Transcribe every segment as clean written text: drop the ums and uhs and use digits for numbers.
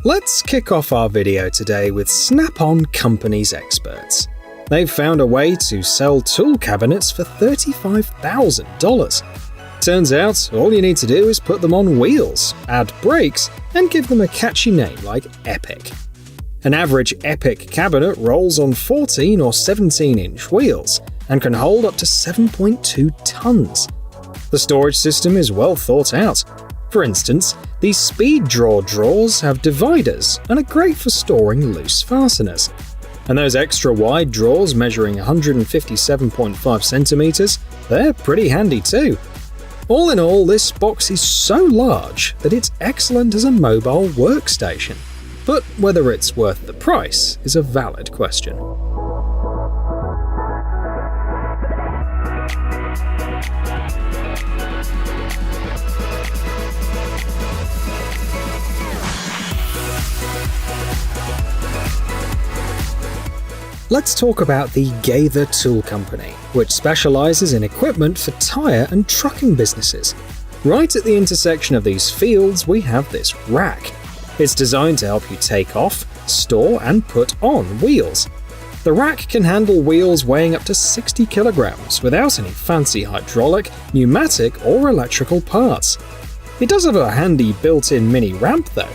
Let's kick off our video today with Snap-on Company's experts. They've found a way to sell tool cabinets for $35,000. Turns out, all you need to do is put them on wheels, add brakes, and give them a catchy name like Epic. An average Epic cabinet rolls on 14 or 17-inch wheels and can hold up to 7.2 tons. The storage system is well thought out. For instance, these speed drawer drawers have dividers and are great for storing loose fasteners. And those extra wide drawers measuring 157.5 centimeters, they're pretty handy too. All in all, this box is so large that it's excellent as a mobile workstation. But whether it's worth the price is a valid question. Let's talk about the Gaither Tool Company, which specializes in equipment for tire and trucking businesses. Right at the intersection of these fields, we have this rack. It's designed to help you take off, store, and put on wheels. The rack can handle wheels weighing up to 60 kilograms without any fancy hydraulic, pneumatic, or electrical parts. It does have a handy built-in mini ramp though.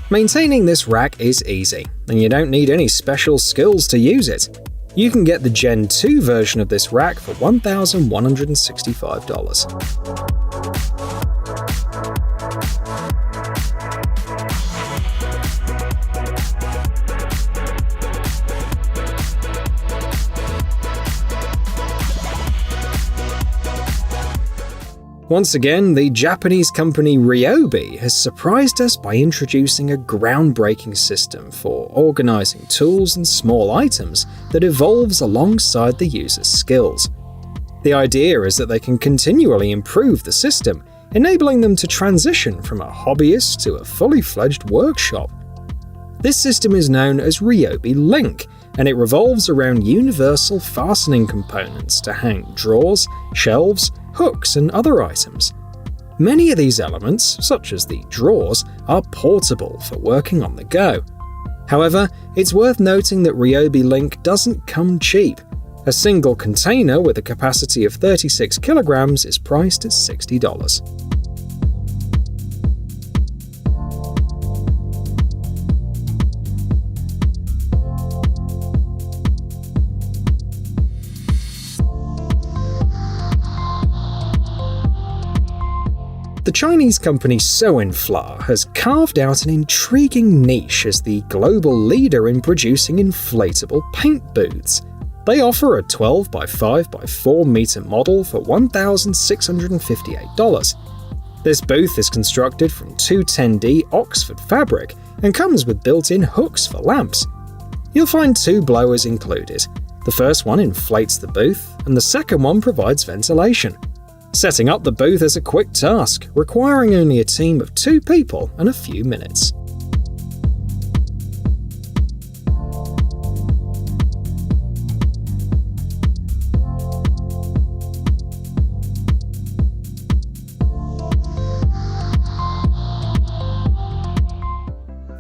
Maintaining this rack is easy, and you don't need any special skills to use it. You can get the Gen 2 version of this rack for $1,165. Once again, the Japanese company Ryobi has surprised us by introducing a groundbreaking system for organizing tools and small items that evolves alongside the user's skills. The idea is that they can continually improve the system, enabling them to transition from a hobbyist to a fully fledged workshop. This system is known as Ryobi Link, and it revolves around universal fastening components to hang drawers, shelves, hooks, and other items. Many of these elements, such as the drawers, are portable for working on the go. However, it's worth noting that Ryobi Link doesn't come cheap. A single container with a capacity of 36 kilograms is priced at $60. The Chinese company Soinfla has carved out an intriguing niche as the global leader in producing inflatable paint booths. They offer a 12 by 5 by 4 meter model for $1,658. This booth is constructed from 210D Oxford fabric and comes with built-in hooks for lamps. You'll find two blowers included. The first one inflates the booth, and the second one provides ventilation. Setting up the booth is a quick task, requiring only a team of 2 people and a few minutes.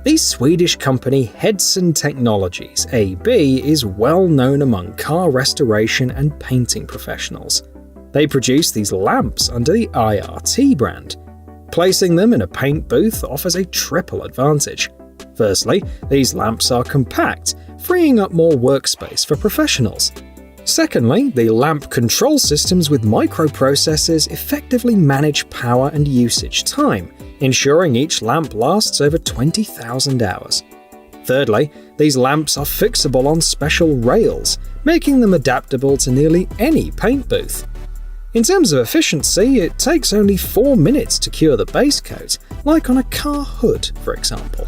The Swedish company Hedson Technologies AB is well known among car restoration and painting professionals. They produce these lamps under the IRT brand. Placing them in a paint booth offers a triple advantage. Firstly, these lamps are compact, freeing up more workspace for professionals. Secondly, the lamp control systems with microprocessors effectively manage power and usage time, ensuring each lamp lasts over 20,000 hours. Thirdly, these lamps are fixable on special rails, making them adaptable to nearly any paint booth. In terms of efficiency, it takes only 4 minutes to cure the base coat, like on a car hood, for example.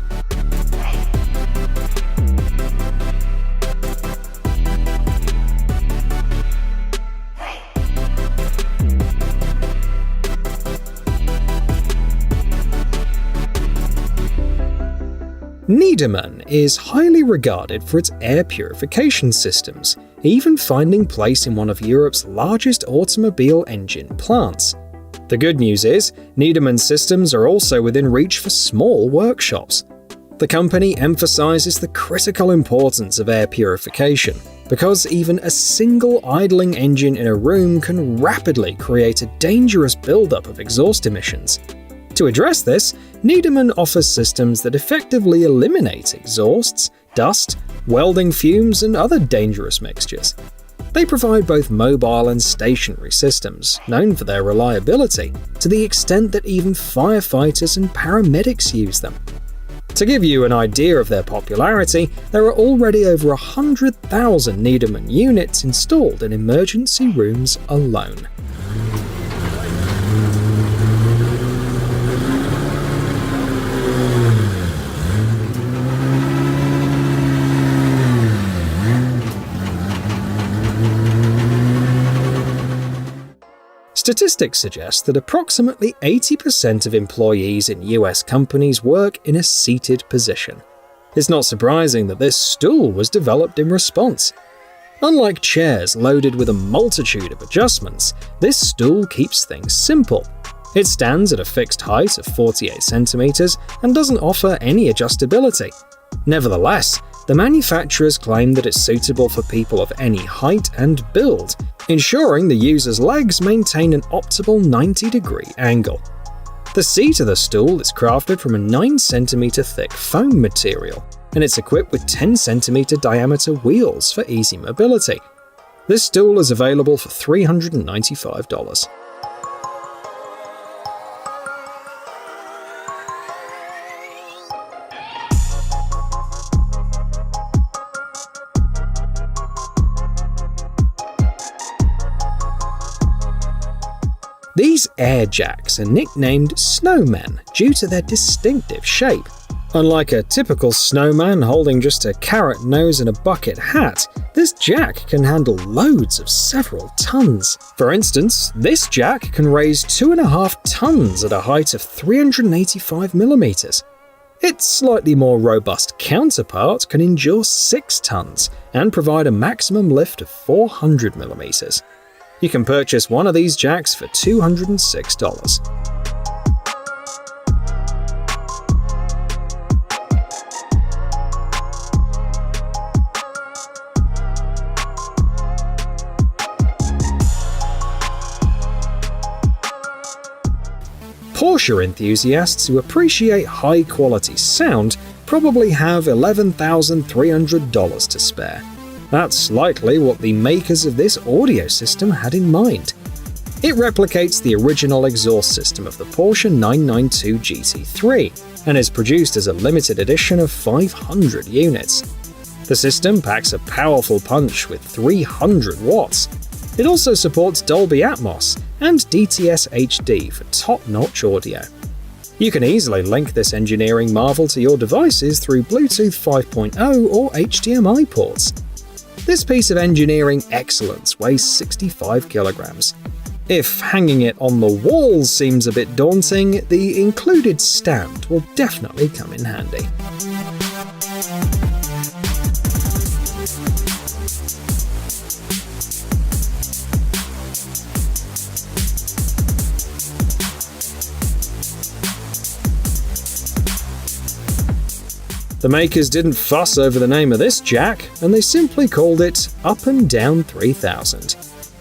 Nederman is highly regarded for its air purification systems, even finding place in one of Europe's largest automobile engine plants. The good news is, Nederman systems are also within reach for small workshops. The company emphasizes the critical importance of air purification, because even a single idling engine in a room can rapidly create a dangerous buildup of exhaust emissions. To address this, Needleman offers systems that effectively eliminate exhausts, dust, welding fumes, and other dangerous mixtures. They provide both mobile and stationary systems, known for their reliability, to the extent that even firefighters and paramedics use them. To give you an idea of their popularity, there are already over 100,000 Needleman units installed in emergency rooms alone. Statistics suggest that approximately 80% of employees in US companies work in a seated position. It's not surprising that this stool was developed in response. Unlike chairs loaded with a multitude of adjustments, this stool keeps things simple. It stands at a fixed height of 48 centimeters and doesn't offer any adjustability. Nevertheless, the manufacturers claim that it's suitable for people of any height and build, ensuring the user's legs maintain an optimal 90-degree angle. The seat of the stool is crafted from a 9 cm thick foam material, and it's equipped with 10 cm diameter wheels for easy mobility. This stool is available for $395. These air jacks are nicknamed snowmen due to their distinctive shape. Unlike a typical snowman holding just a carrot nose and a bucket hat, this jack can handle loads of several tons. For instance, this jack can raise 2.5 tons at a height of 385 millimeters. Its slightly more robust counterpart can endure 6 tons and provide a maximum lift of 400 millimeters. You can purchase one of these jacks for $206. Porsche enthusiasts who appreciate high-quality sound probably have $11,300 to spare. That's likely what the makers of this audio system had in mind. It replicates the original exhaust system of the Porsche 992 GT3 and is produced as a limited edition of 500 units. The system packs a powerful punch with 300 watts. It also supports Dolby Atmos and DTS HD for top-notch audio. You can easily link this engineering marvel to your devices through Bluetooth 5.0 or HDMI ports. This piece of engineering excellence weighs 65 kilograms. If hanging it on the wall seems a bit daunting, the included stand will definitely come in handy. The makers didn't fuss over the name of this jack, and they simply called it Up and Down 3000.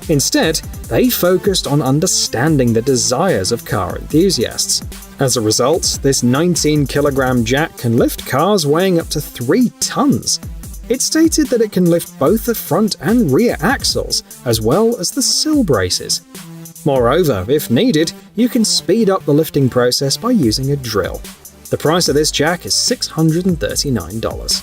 Instead, they focused on understanding the desires of car enthusiasts. As a result, this 19-kilogram jack can lift cars weighing up to 3 tons. It stated that it can lift both the front and rear axles, as well as the sill braces. Moreover, if needed, you can speed up the lifting process by using a drill. The price of this jack is $639.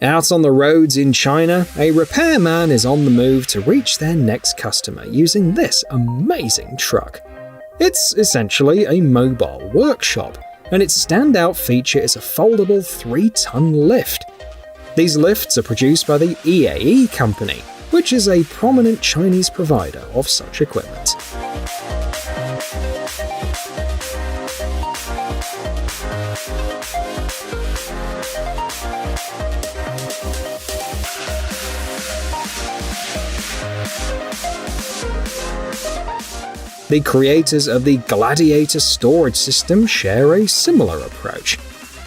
Out on the roads in China, a repairman is on the move to reach their next customer using this amazing truck. It's essentially a mobile workshop, and its standout feature is a foldable 3-ton lift. These lifts are produced by the EAE company, which is a prominent Chinese provider of such equipment. The creators of the Gladiator storage system share a similar approach.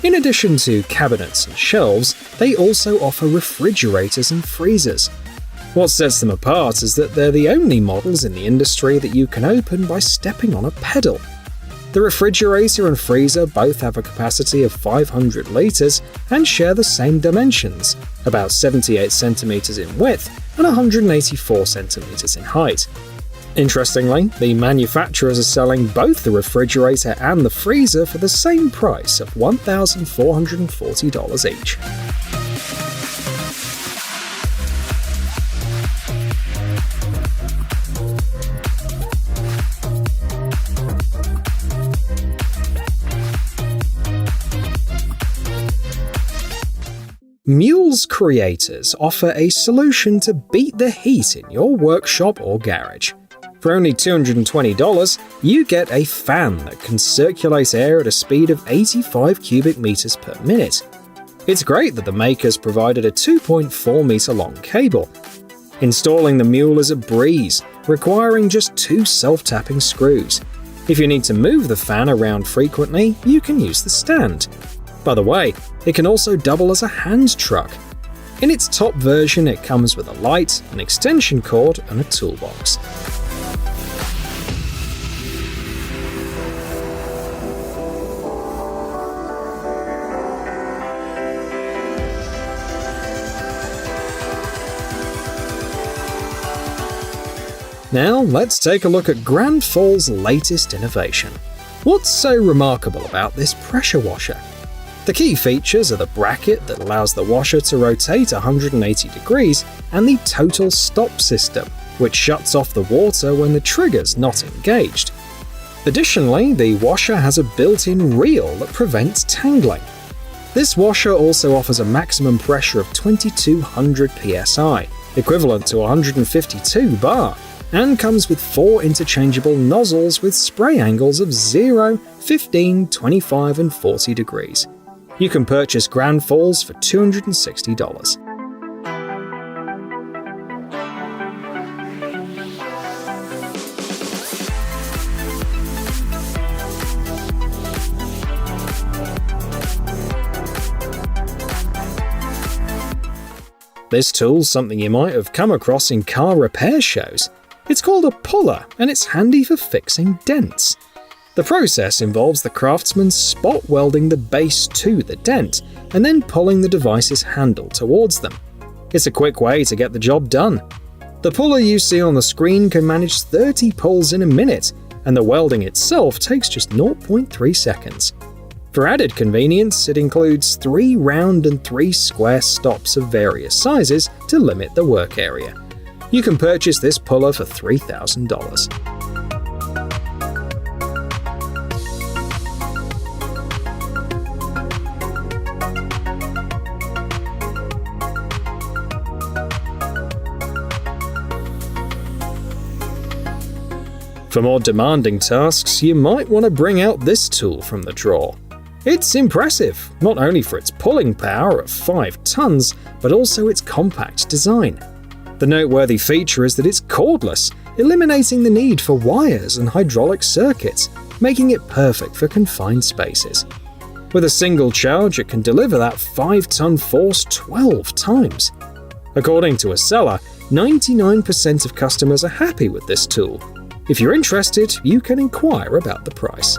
In addition to cabinets and shelves, they also offer refrigerators and freezers. What sets them apart is that they're the only models in the industry that you can open by stepping on a pedal. The refrigerator and freezer both have a capacity of 500 litres and share the same dimensions, about 78 cm in width and 184 cm in height. Interestingly, the manufacturers are selling both the refrigerator and the freezer for the same price of $1,440 each. Mule's creators offer a solution to beat the heat in your workshop or garage. For only $220, you get a fan that can circulate air at a speed of 85 cubic meters per minute. It's great that the makers provided a 2.4 meter long cable. Installing the Mule is a breeze, requiring just 2 self-tapping screws. If you need to move the fan around frequently, you can use the stand. By the way, it can also double as a hand truck. In its top version, it comes with a light, an extension cord, and a toolbox. Now, let's take a look at Grand Fall's latest innovation. What's so remarkable about this pressure washer? The key features are the bracket that allows the washer to rotate 180 degrees and the total stop system, which shuts off the water when the trigger's not engaged. Additionally, the washer has a built-in reel that prevents tangling. This washer also offers a maximum pressure of 2200 psi, equivalent to 152 bar, and comes with 4 interchangeable nozzles with spray angles of 0, 15, 25, and 40 degrees. You can purchase Grand Falls for $260. This tool's something you might have come across in car repair shows. It's called a puller, and it's handy for fixing dents. The process involves the craftsman spot welding the base to the dent and then pulling the device's handle towards them. It's a quick way to get the job done. The puller you see on the screen can manage 30 pulls in a minute, and the welding itself takes just 0.3 seconds. For added convenience, it includes 3 round and 3 square stops of various sizes to limit the work area. You can purchase this puller for $3,000. For more demanding tasks, you might want to bring out this tool from the drawer. It's impressive, not only for its pulling power of 5 tons, but also its compact design. The noteworthy feature is that it's cordless, eliminating the need for wires and hydraulic circuits, making it perfect for confined spaces. With a single charge, it can deliver that 5-ton force 12 times. According to a seller, 99% of customers are happy with this tool. If you're interested, you can inquire about the price.